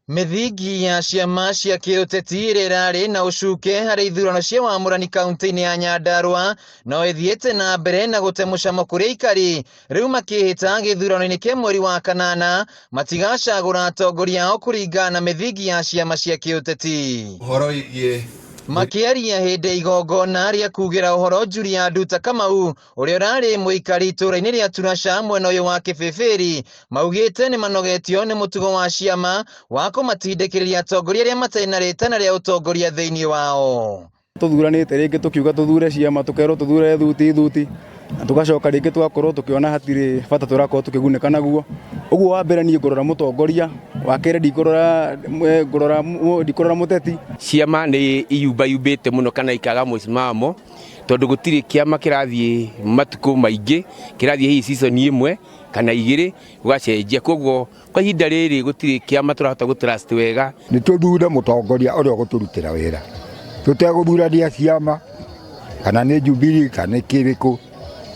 Mithingi ya ciama cia kiuteti irarĩ na ucuke harĩ ithurano cia wamũrani kaunti-inĩ ya Nyandarua no ithiĩte na mbere na gũte mũcamo kũrĩ aikari, rĩu makĩhĩta gĩthurano-inĩ kĩa mweri wa kanana matigacagũra atongoria ao kũringana na mithingi ya ciama cia kiuteti. Makiaria hĩndĩ igongona rĩa kugĩra ũhoro Julia Nduta Kamau ũrĩa ũrarĩ mũikari itũra-inĩ rĩa Turasha mwena ũyũ wa Kĩbĩbĩri, maugĩte nĩ manogetio nĩ mũtugo wa ciama wa kũmatindĩkĩrĩria atongoria arĩa matarĩ na rĩtana rĩa ũtongoria thĩinĩ wao. Tuthuranĩte rĩngĩ tukiuga tuthure ciama tukerwo tuthure thuti na tugacoka rĩngĩ twakorwo tukiona hatirĩ bata tũrakorwo tukĩgunĩka naguo. Ũguo wa mbere niĩ ngorora mũtongoria, wa kerĩ ndikorora mũteti. Ciama nĩ iyumbayumbĩte mũno kana ikaga mũcimamo tondũ gũtirĩ kĩama kĩrathiĩ matukũ maingĩ, kĩrathiĩ hihi season ĩmwe kana igĩrĩ ũgacenjia, koguo kwa ihinda rĩrĩ gũtirĩ kĩama tũrahota gũtrust wega. Nĩ tuthure mũtongoria ũrĩa ũgũtũrutĩra wĩra, tutegũthurania ciama kana nĩ Jubilee kana kĩrĩkũ,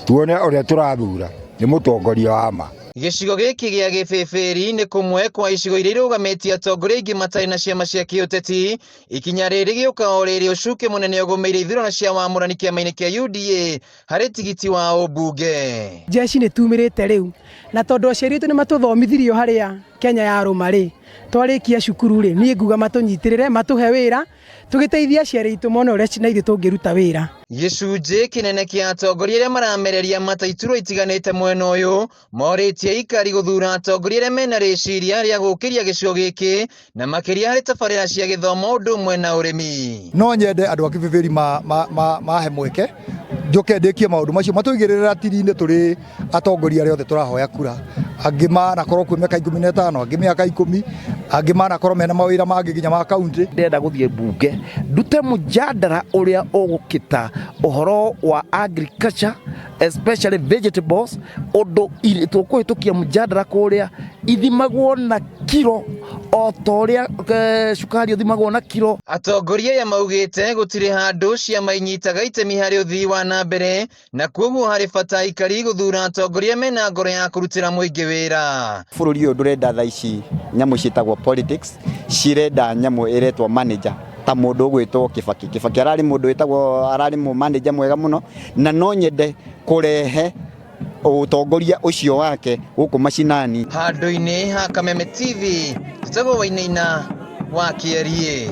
tuone ũrĩa tũrathura nĩ mũtongoria wa ma. Gĩcigo gĩkĩ gĩa Gĩbĩbĩri nĩ kũmwe kwa icigo iria irũgamĩtie atongoria aingĩ matarĩ na ciama cia kĩũteti, ikinya rĩrĩ gĩũka o rĩrĩ ũcuke mũnene ũgũmĩire ithurano cia wamũrani kĩama-inĩ kĩa UDA harĩ tigiti wa ũmbunge. Jeshi nĩ tumĩrĩte rĩu na tondũ aciari aitũ nĩ matũthomithirio harĩa Kenya ya rũma rĩ, twarĩkia cukuru rĩ, niĩ nguga matũnyitĩrĩre matũhe wĩra tũgĩteithia aciari aitũ mona ũrĩa na ithuĩ tũngĩruta wĩra. Gĩcunjĩ kĩnene kĩa atongoria arĩa maramereria mataiturwo itiganĩte mwena ũyũ morĩtie aikari gũthura atongoria arĩa mena rĩciria rĩa gũkĩria gĩcigo gĩkĩ na makĩria harĩ tabarĩra cia gĩthomo ũndũ ũmwe na ũrĩmi. No nyende andũ a Kĩbĩbĩri mahe mweke njoke ndĩkie maũndũ macio matũigĩrĩra tiri-inĩ tũrĩ atongoria arĩa othe tũrahoya kura, angĩ manakorwo kwĩ mĩaka 15, angĩ mĩaka 10, angĩ manakorwo mena mawĩra mangĩ nginya ma kaunti. Ndenda gũthiĩ mbunge ndute mũjadala ũrĩa ũgũkĩta ũhoro wa agriculture especially vegetables, ũndũ tũkũhĩtũkia mũjadala kũrĩa ithimagwo na kiro o ta ũrĩa cukari ũthimagwo na kiro. Atongoria aya maugĩte gũtirĩ handũ ciama inyitaga itemi harĩ ũthii wa na mbere na kwoguo harĩ bata aikari gũthura atongoria mena ngoro ya kũrutĩra mũingĩ wĩra. Bũrũri ũyũ ndũrenda thaa ici nyamũ ciĩtagwo politics, cirenda nyamũ ĩretwo manager ta mũndũ ũgwĩtwo Kibaki ararĩ mũndũ wĩtagwo ararĩ manager mwega mũno, na no nyende kũrehe ũtongoria ũcio wake gũkũ macinani. Handũ-inĩ ha Kameme TV, Njĩtagwo Wainaina wa Kĩarie.